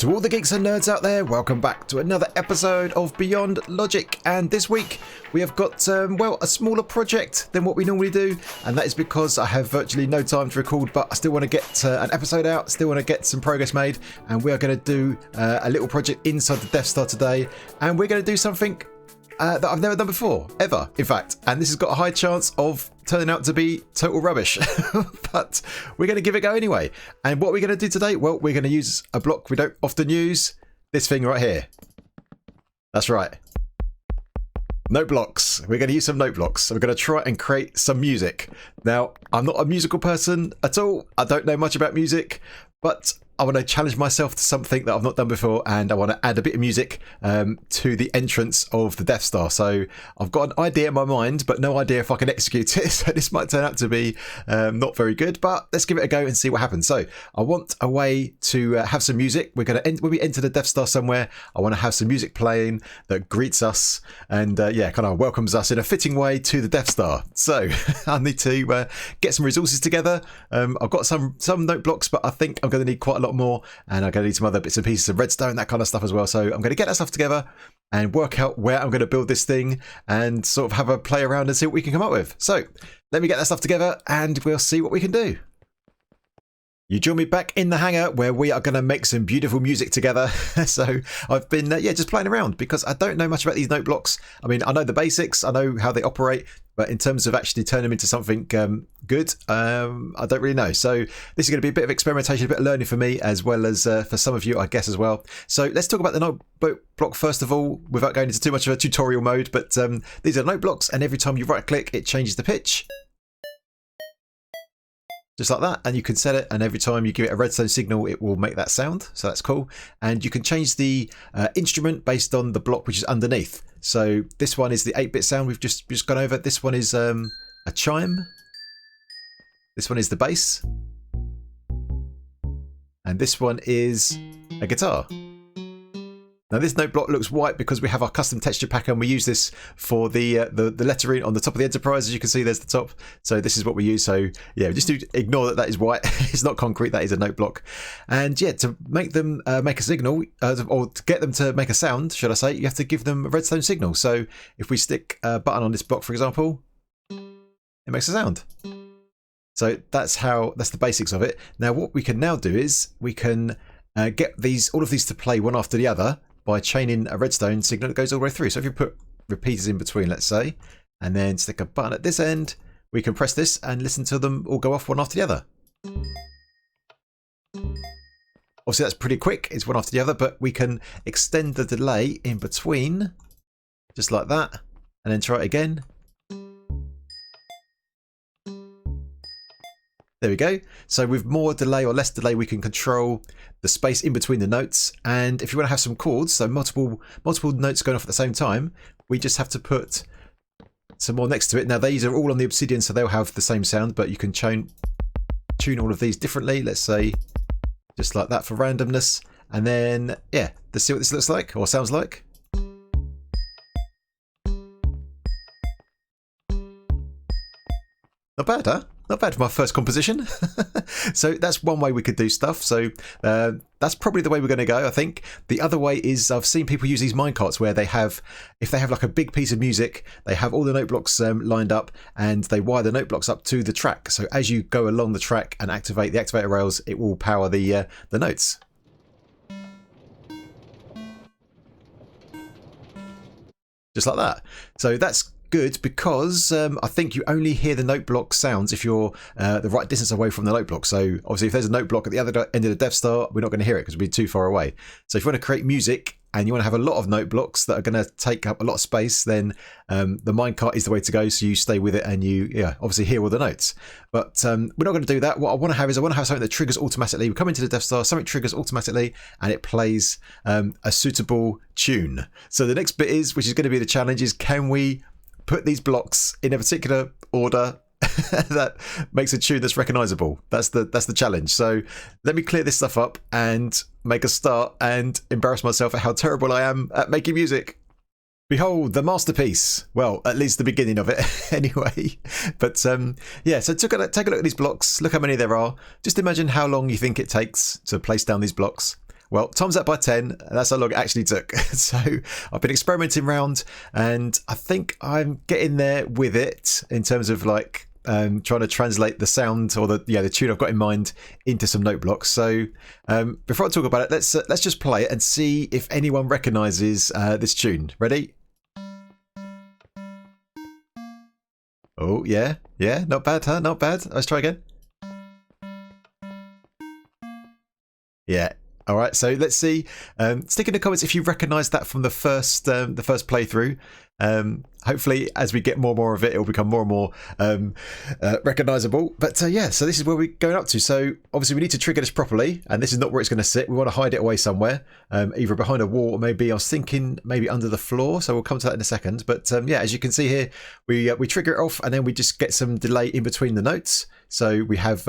To all the geeks and nerds out there, welcome back to another episode of Beyond Logic. And this week we have got, well, a smaller project than what we normally do. And that is because I have virtually no time to record, but I still want to get an episode out, still want to get some progress made. And we are going to do a little project inside the Death Star today. And we're going to do something that I've never done before, ever, in fact. And this has got a high chance of turning out to be total rubbish. But we're going to give it a go anyway. And what we're going to do today, well, we're going to use a block we don't often use. This thing right here. That's right. Noteblocks. We're going to use some Noteblocks. We're going to try and create some music. Now, I'm not a musical person at all. I don't know much about music, but I want to challenge myself to something that I've not done before, and I want to add a bit of music to the entrance of the Death Star. So I've got an idea in my mind, but no idea if I can execute it. So this might turn out to be not very good, but let's give it a go and see what happens. So I want a way to have some music. We're going to when we enter the Death Star somewhere, I want to have some music playing that greets us and yeah, kind of welcomes us in a fitting way to the Death Star. So I need to get some resources together. I've got some note blocks, but I think I'm going to need quite a lot more, and I'm going to need some other bits and pieces of redstone, that kind of stuff as well. So I'm going to get that stuff together and work out where I'm going to build this thing and sort of have a play around and see what we can come up with. So let me get that stuff together and we'll see what we can do. You join me back in the hangar where we are going to make some beautiful music together. So I've been just playing around because I don't know much about these note blocks. I mean, I know the basics, I know how they operate, but in terms of actually turning them into something good, I don't really know. So this is going to be a bit of experimentation, a bit of learning for me, as well as for some of you, I guess, as well. So let's talk about the note block first of all, without going into too much of a tutorial mode. But these are note blocks, and every time you right click, it changes the pitch. Just like that, and you can set it, and every time you give it a redstone signal it will make that sound, so that's cool. And you can change the instrument based on the block which is underneath. So this one is the 8-bit sound we've just gone over. This one is a chime. This one is the bass, and this one is a guitar. Now this note block looks white because we have our custom texture pack, and we use this for the lettering on the top of the Enterprise. As you can see, there's the top. So this is what we use. So yeah, just to ignore that is white. It's not concrete. That is a note block. And yeah, to make them make a signal, or to get them to make a sound, should I say, you have to give them a redstone signal. So if we stick a button on this block, for example, it makes a sound. So that's the basics of it. Now what we can now do is we can get all of these to play one after the other by chaining a redstone signal that goes all the way through. So if you put repeaters in between, let's say, and then stick a button at this end, we can press this and listen to them all go off one after the other. Obviously that's pretty quick, it's one after the other, but we can extend the delay in between, just like that, and then try it again. There we go. So with more delay or less delay, we can control the space in between the notes. And if you want to have some chords, so multiple notes going off at the same time, we just have to put some more next to it. Now these are all on the obsidian, so they'll have the same sound, but you can tune all of these differently. Let's say just like that for randomness. And then, yeah, let's see what this looks like or sounds like. Not bad, huh? Not bad for my first composition. So that's one way we could do stuff. So that's probably the way we're going to go, I think. The other way is I've seen people use these minecarts where they have, if they have like a big piece of music, they have all the note blocks lined up, and they wire the note blocks up to the track. So as you go along the track and activate the activator rails, it will power the notes. Just like that. So that's good because I think you only hear the note block sounds if you're the right distance away from the note block. So obviously if there's a note block at the other end of the Death Star, we're not going to hear it because we'll be too far away. So if you want to create music and you want to have a lot of note blocks that are going to take up a lot of space, then the minecart is the way to go. So you stay with it and you obviously hear all the notes. But we're not going to do that. What I want to have is something that triggers automatically. We come into the Death Star, something triggers automatically, and it plays a suitable tune. So the next bit is, which is going to be the challenge, is can we put these blocks in a particular order that makes a tune that's recognizable. That's the challenge. So let me clear this stuff up and make a start and embarrass myself at how terrible I am at making music. Behold the masterpiece. Well, at least the beginning of it anyway. But yeah, so take a look at these blocks. Look how many there are. Just imagine how long you think it takes to place down these blocks. Well, times that by 10, that's how long it actually took. So I've been experimenting around, and I think I'm getting there with it in terms of like trying to translate the sound or the tune I've got in mind into some note blocks. So before I talk about it, let's just play it and see if anyone recognises this tune. Ready? Oh yeah, not bad, huh? Not bad. Let's try again. Yeah. All right. So let's see. Stick in the comments if you recognise that from the first playthrough. Hopefully, as we get more and more of it, it will become more and more recognisable. But yeah, so this is where we're going up to. So obviously, we need to trigger this properly, and this is not where it's going to sit. We want to hide it away somewhere, either behind a wall or maybe I was thinking maybe under the floor. So we'll come to that in a second. But yeah, as you can see here, we trigger it off, and then we just get some delay in between the notes. So we have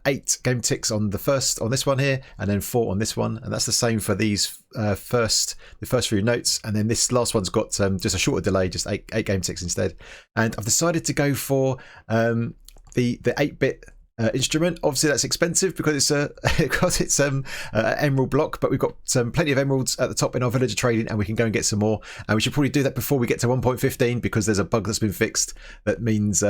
8 game ticks on this one here, and then 4 on this one, and that's the same for these the first few notes. And then this last one's got just a shorter delay, just 8 game ticks instead. And I've decided to go for the 8-bit instrument. Obviously that's expensive because it's an emerald block, but we've got plenty of emeralds at the top in our villager trading, and we can go and get some more, and we should probably do that before we get to 1.15 because there's a bug that's been fixed that means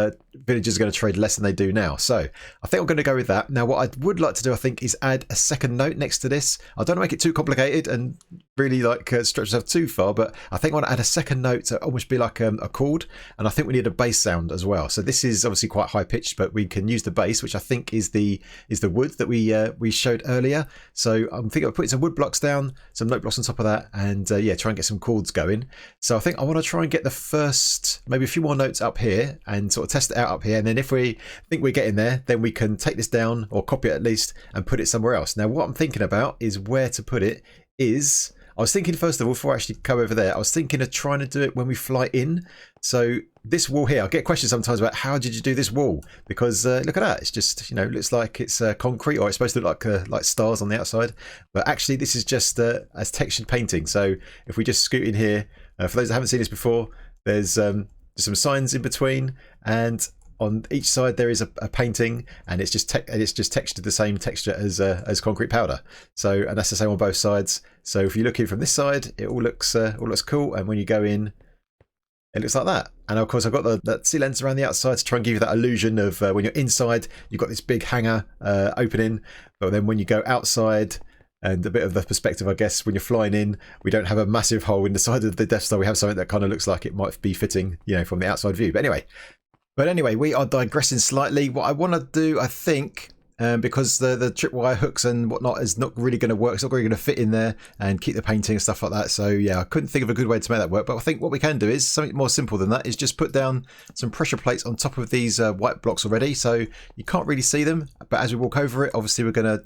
villagers are going to trade less than they do now. So I think I'm going to go with that. Now what I would like to do, I think, is add a second note next to this. I don't want to make it too complicated and really like stretch myself too far, but I think I want to add a second note to almost be like a chord, and I think we need a bass sound as well. So this is obviously quite high pitched, but we can use the bass, which I think is the wood that we showed earlier. So I'm thinking of putting some wood blocks down, some note blocks on top of that, and yeah, try and get some chords going. So I think I want to try and get the first, maybe a few more notes up here and sort of test it out up here, and then if we think we're getting there, then we can take this down or copy it at least and put it somewhere else. Now what I'm thinking about is where to put it is, I was thinking first of all, before I actually come over there, I was thinking of trying to do it when we fly in. So this wall here, I get questions sometimes about how did you do this wall? Because look at that, it's just, looks like it's concrete, or it's supposed to look like stars on the outside. But actually this is just as textured painting. So if we just scoot in here, for those that haven't seen this before, there's some signs in between, and on each side there is a painting, and it's just textured the same texture as concrete powder. So, and that's the same on both sides. So if you look in from this side, it all looks cool, and when you go in, it looks like that. And of course I've got that sea lens around the outside to try and give you that illusion of when you're inside, you've got this big hangar opening, but then when you go outside, and a bit of the perspective, I guess, when you're flying in, we don't have a massive hole in the side of the Death Star. We have something that kind of looks like it might be fitting, from the outside view. But anyway, we are digressing slightly. What I want to do, I think, because the tripwire hooks and whatnot is not really going to work. It's not really going to fit in there and keep the painting and stuff like that. So yeah, I couldn't think of a good way to make that work. But I think what we can do is something more simple than that, is just put down some pressure plates on top of these white blocks already. So you can't really see them, but as we walk over it, obviously we're going to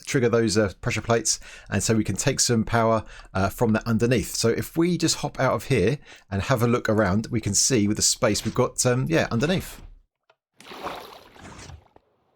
trigger those pressure plates, and so we can take some power from that underneath. So if we just hop out of here and have a look around, we can see with the space we've got underneath.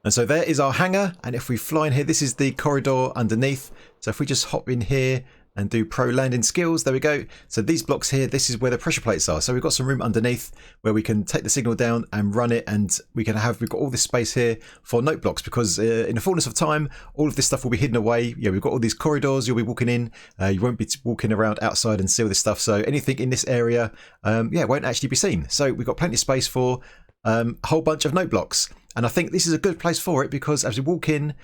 And so there is our hangar, and if we fly in here, this is the corridor underneath. So if we just hop in here and do pro landing skills, there we go. So these blocks here, this is where the pressure plates are. So we've got some room underneath where we can take the signal down and run it, and we've got all this space here for note blocks, because in the fullness of time, all of this stuff will be hidden away. We've got all these corridors you'll be walking in. You won't be walking around outside and see all this stuff. So anything in this area, won't actually be seen. So we've got plenty of space for a whole bunch of note blocks. And I think this is a good place for it, because as we walk in,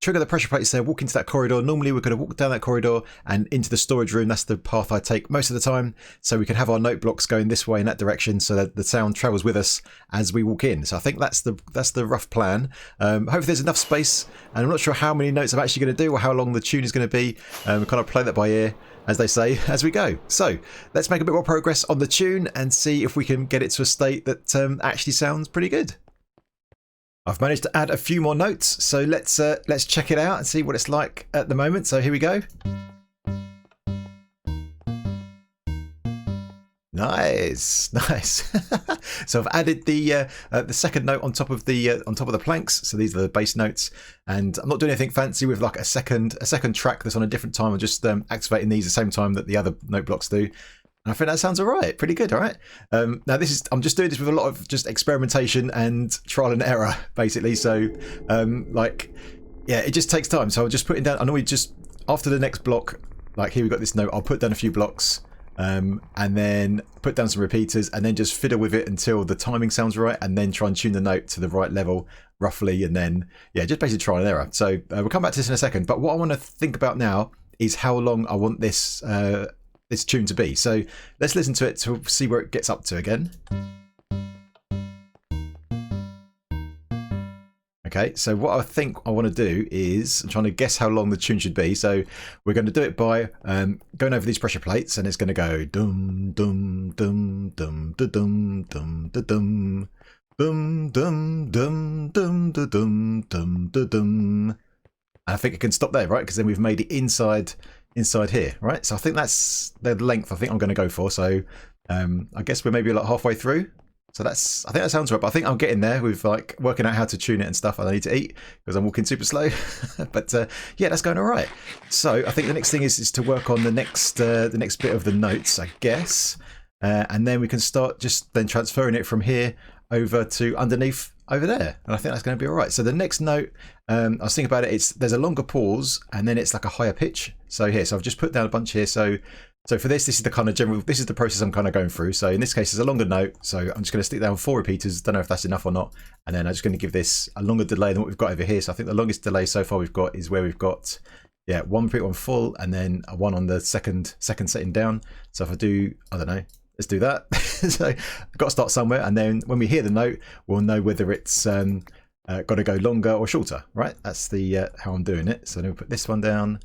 trigger the pressure plates there, walk into that corridor. Normally we're going to walk down that corridor and into the storage room. That's the path I take most of the time. So we can have our note blocks going this way in that direction, so that the sound travels with us as we walk in. So I think that's the rough plan. Hopefully there's enough space, and I'm not sure how many notes I'm actually going to do or how long the tune is going to be. We kind of play that by ear, as they say, as we go. So let's make a bit more progress on the tune and see if we can get it to a state that actually sounds pretty good. I've managed to add a few more notes, so let's check it out and see what it's like at the moment. So here we go. Nice. So I've added the second note on top of the planks. So these are the bass notes, and I'm not doing anything fancy with like a second track that's on a different time. I'm just activating these at the same time that the other note blocks do. I think that sounds all right, pretty good. All right. Now I'm just doing this with a lot of just experimentation and trial and error, basically. So, it just takes time. So I'm just putting down. I normally just after the next block, like here we've got this note, I'll put down a few blocks and then put down some repeaters and then just fiddle with it until the timing sounds right and then try and tune the note to the right level roughly, and then yeah, just basically trial and error. So we'll come back to this in a second, but what I want to think about now is how long I want this this tune to be. So let's listen to it to see where it gets up to again. Okay, so what I think I want to do is I'm trying to guess how long the tune should be. So we're going to do it by going over these pressure plates, and it's going to go dum dum dum dum dum dum dum dum dum dum dum dum dum dum dum. I think it can stop there, right? Because then we've made it inside here, right? So I think that's the length I think I'm going to go for. So I guess we're maybe like halfway through. So I think that sounds right, but I think I'll get in there with like working out how to tune it and stuff. I need to eat because I'm walking super slow. But yeah, that's going all right. So I think the next thing is to work on the next bit of the notes, I guess, and then we can start just then transferring it from here over to underneath over there, and I think that's going to be all right. So the next note, I was thinking about it. There's a longer pause, and then it's like a higher pitch. So here, so I've just put down a bunch here. So for this is the kind of general, this is the process I'm kind of going through. So in this case, it's a longer note. So I'm just going to stick down 4 repeaters. Don't know if that's enough or not. And then I'm just going to give this a longer delay than what we've got over here. So I think the longest delay so far we've got is where we've got, yeah, 1 repeat, 1 full, and then a 1 on the second setting down. So if I do, I don't know, let's do that. So I've got to start somewhere. And then when we hear the note, we'll know whether it's got to go longer or shorter, right? That's the how I'm doing it. So then we'll put this one down.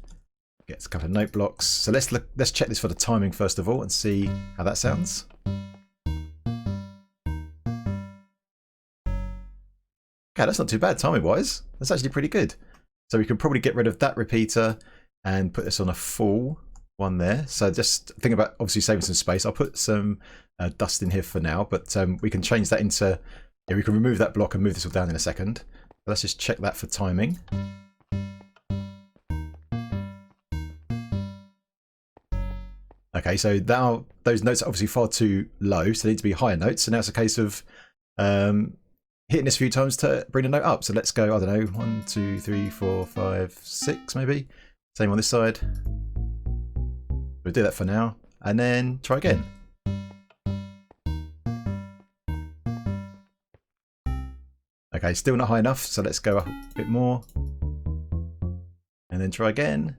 Get a couple of note blocks. So let's check this for the timing first of all and see how that sounds. Okay, that's not too bad timing wise. That's actually pretty good. So we can probably get rid of that repeater and put this on a full one there. So just think about obviously saving some space. I'll put some dust in here for now, but we can change that into, yeah, we can remove that block and move this all down in a second. But let's just check that for timing. Okay, so now those notes are obviously far too low, so they need to be higher notes. So now it's a case of hitting this a few times to bring the note up. So let's go, I don't know, 1, 2, 3, 4, 5, 6 maybe. Same on this side. We'll do that for now, and then try again. Okay, still not high enough, so let's go up a bit more. And then try again.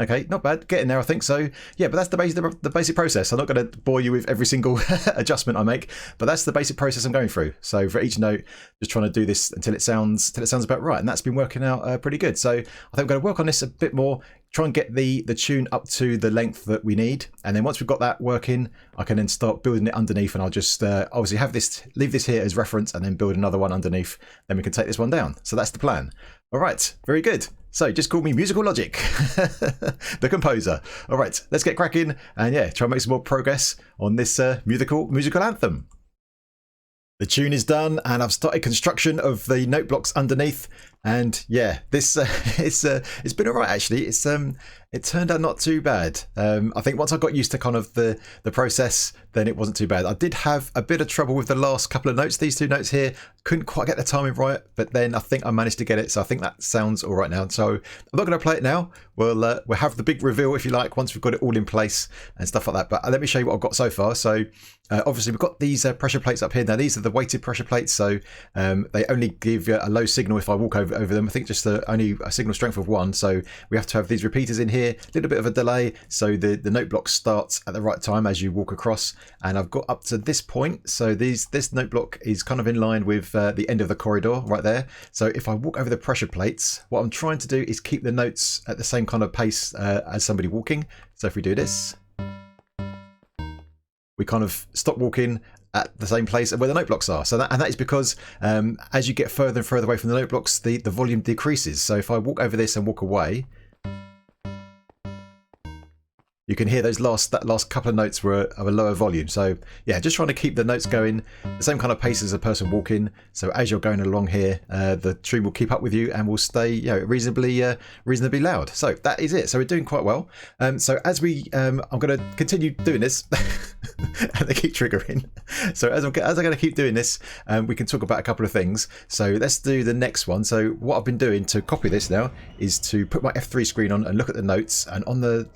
Okay, not bad. Getting there, I think. So yeah, but that's the basic process. I'm not going to bore you with every single adjustment I make, but that's the basic process I'm going through. So for each note, just trying to do this until it sounds about right, and that's been working out pretty good. So I think I'm going to work on this a bit more, try and get the tune up to the length that we need, and then once we've got that working, I can then start building it underneath, and I'll just obviously leave this here as reference, and then build another one underneath. Then we can take this one down. So that's the plan. All right, very good. So just call me Musical Logic, the composer. All right, let's get cracking and yeah, try and make some more progress on this musical anthem. The tune is done, and I've started construction of the note blocks underneath. And yeah, this it's been alright actually. It turned out not too bad. I think once I got used to kind of the process, then it wasn't too bad. I did have a bit of trouble with the last couple of notes. These 2 notes here, couldn't quite get the timing right, but then I think I managed to get it. So I think that sounds all right now. So I'm not going to play it now. We'll have the big reveal if you like once we've got it all in place and stuff like that. But let me show you what I've got so far. So obviously we've got these pressure plates up here. Now these are the weighted pressure plates, so they only give you a low signal if I walk over them. I think just only a signal strength of 1. So we have to have these repeaters in here, a little bit of a delay, so the note block starts at the right time as you walk across. And I've got up to this point, so this note block is kind of in line with the end of the corridor right there. So if I walk over the pressure plates, what I'm trying to do is keep the notes at the same kind of pace as somebody walking. So if we do this, we kind of stop walking at the same place where the note blocks are. So that is because as you get further and further away from the note blocks, the volume decreases. So if I walk over this and walk away, you can hear that last couple of notes were of a lower volume. So yeah, just trying to keep the notes going the same kind of pace as a person walking. So as you're going along here, the stream will keep up with you and will stay, reasonably loud. So that is it. So we're doing quite well. So as I'm going to continue doing this, and they keep triggering. So as I'm going to keep doing this, we can talk about a couple of things. So let's do the next one. So what I've been doing to copy this now is to put my F3 screen on and look at the notes, and on the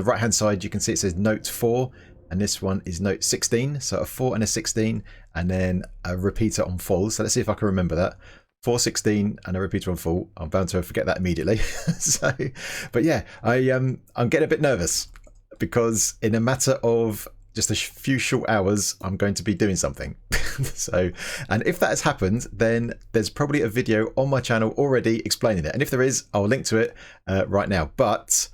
right hand side you can see it says note 4, and this one is note 16. So a 4 and a 16, and then a repeater on full. So let's see if I can remember that. 4, 16 and a repeater on full. I'm bound to forget that immediately. So but yeah, I'm getting a bit nervous because in a matter of just a few short hours I'm going to be doing something. So, and if that has happened, then there's probably a video on my channel already explaining it, and if there is, I'll link to it right now. But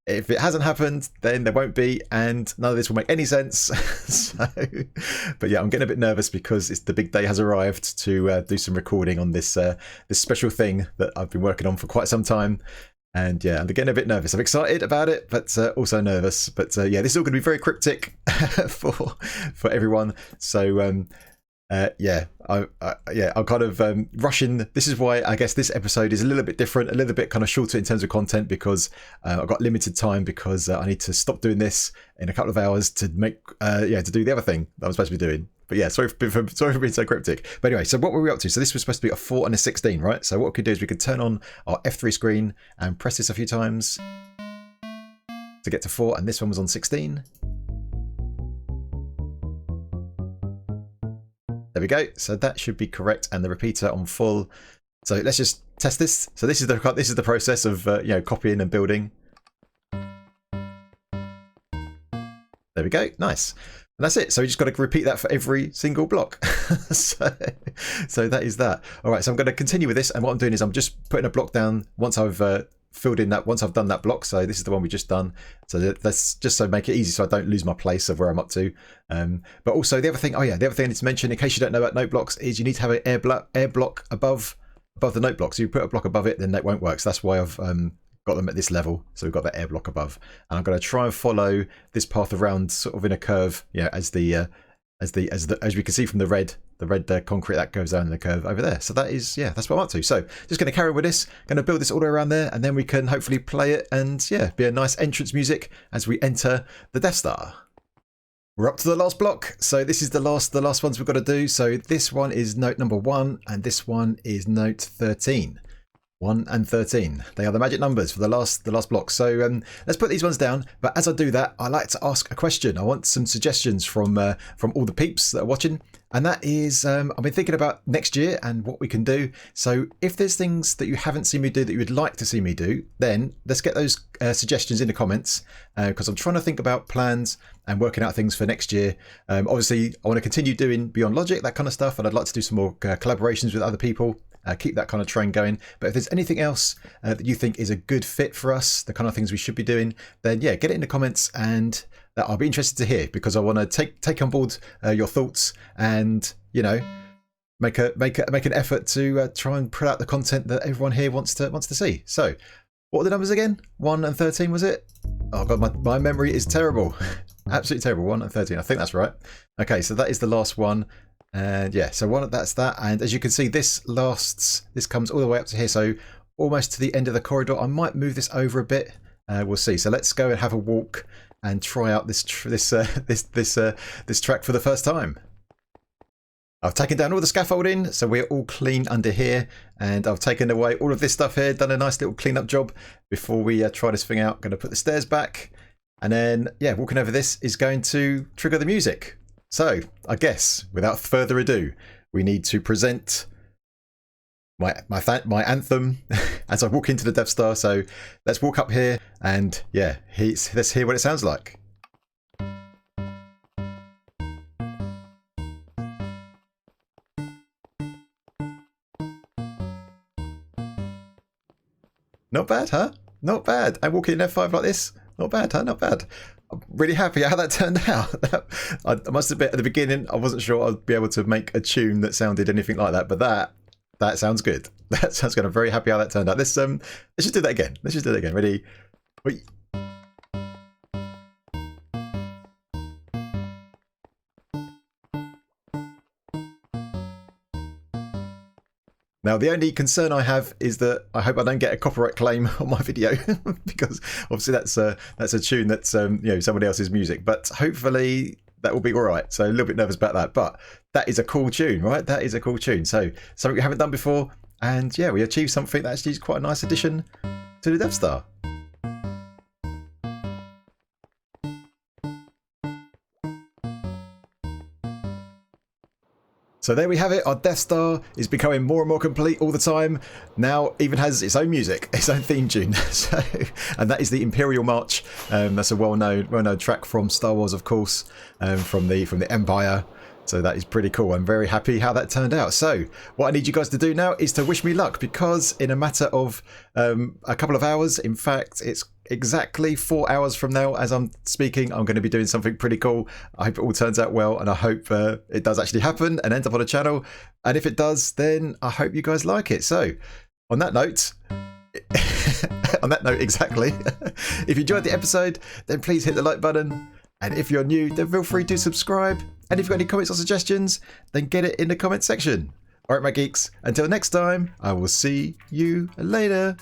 if it hasn't happened, then there won't be, and none of this will make any sense. So, but yeah, I'm getting a bit nervous because the big day has arrived to do some recording on this special thing that I've been working on for quite some time. And yeah, I'm getting a bit nervous. I'm excited about it, but also nervous. But yeah, this is all going to be very cryptic for everyone. So I'm kind of rushing. This is why I guess this episode is a little bit different, a little bit kind of shorter in terms of content, because I've got limited time, because I need to stop doing this in a couple of hours to make to do the other thing that I'm supposed to be doing. But yeah, sorry for being so cryptic. But anyway, so what were we up to? So this was supposed to be a 4 and a 16, right? So what we could do is we could turn on our F3 screen and press this a few times to get to 4, and this one was on 16. There we go. So that should be correct, and the repeater on full. So let's just test this. So this is the process of copying and building. There we go. Nice. And that's it. So we just got to repeat that for every single block. so that is that. All right. So I'm going to continue with this, and what I'm doing is I'm just putting a block down once I've filled in that. Once I've done that block. So this is the one we just done. So that's just so make it easy, so I don't lose my place of where I'm up to. But also the other thing. Oh yeah, the other thing I need to mention, in case you don't know about Noteblocks, is you need to have an air block above the Noteblocks. So you put a block above it, then that won't work. So that's why I've got them at this level, so we've got that air block above, and I'm going to try and follow this path around sort of in a curve, as we can see from the red concrete that goes down in the curve over there. So that is, that's what I'm up to. So just going to carry on with this, going to build this all the way around there, and then we can hopefully play it and be a nice entrance music as we enter the Death Star. We're up to the last block, so this is the last ones we've got to do. So this one is note number 1, and this one is note 13. 1 and 13. They are the magic numbers for the last block. So let's put these ones down. But as I do that, I like to ask a question. I want some suggestions from all the peeps that are watching. And that is, I've been thinking about next year and what we can do. So if there's things that you haven't seen me do that you would like to see me do, then let's get those suggestions in the comments, because I'm trying to think about plans and working out things for next year. Obviously, I want to continue doing Beyond Logic, that kind of stuff, and I'd like to do some more collaborations with other people. Keep that kind of train going. But if there's anything else that you think is a good fit for us, the kind of things we should be doing, then get it in the comments, and I'll be interested to hear, because I want to take on board your thoughts, and make an effort to try and put out the content that everyone here wants to see. So what were the numbers again? 1 and 13, was it? Oh god, my memory is terrible. Absolutely terrible. 1 and 13, I think that's right. Okay, so that is the last one. And so that's that. And as you can see, this comes all the way up to here, so almost to the end of the corridor. I might move this over a bit. We'll see. So let's go and have a walk and try out this track for the first time. I've taken down all the scaffolding, so we're all clean under here, and I've taken away all of this stuff here, done a nice little clean-up job before we try this thing out. Going to put the stairs back, and then walking over this is going to trigger the music. So I guess without further ado, we need to present my anthem as I walk into the Death Star. So let's walk up here, and let's hear what it sounds like. Not bad, huh? Not bad. And walking in F5 like this, not bad, huh? Not bad. I'm really happy how that turned out. I must admit, at the beginning, I wasn't sure I'd be able to make a tune that sounded anything like that, but that sounds good. That sounds good. I'm very happy how that turned out. Let's just do that again. Let's just do that again. Ready? Wait. Now, the only concern I have is that I hope I don't get a copyright claim on my video because obviously that's a tune that's somebody else's music. But hopefully that will be all right. So a little bit nervous about that, but that is a cool tune, right? That is a cool tune. So something we haven't done before, and yeah, we achieved something that actually is quite a nice addition to the Death Star. So there we have it. Our Death Star is becoming more and more complete all the time. Now even has its own music, its own theme tune. So, and that is the Imperial March. That's a well-known track from Star Wars, of course, from the Empire. So that is pretty cool. I'm very happy how that turned out. So what I need you guys to do now is to wish me luck, because in a matter of a couple of hours, in fact, it's exactly 4 hours from now as I'm speaking, I'm going to be doing something pretty cool. I hope it all turns out well, and I hope it does actually happen and ends up on a channel. And if it does, then I hope you guys like it. So on that note, exactly, if you enjoyed the episode, then please hit the like button. And if you're new, then feel free to subscribe. And if you've got any comments or suggestions, then get it in the comment section. All right, my geeks, until next time, I will see you later.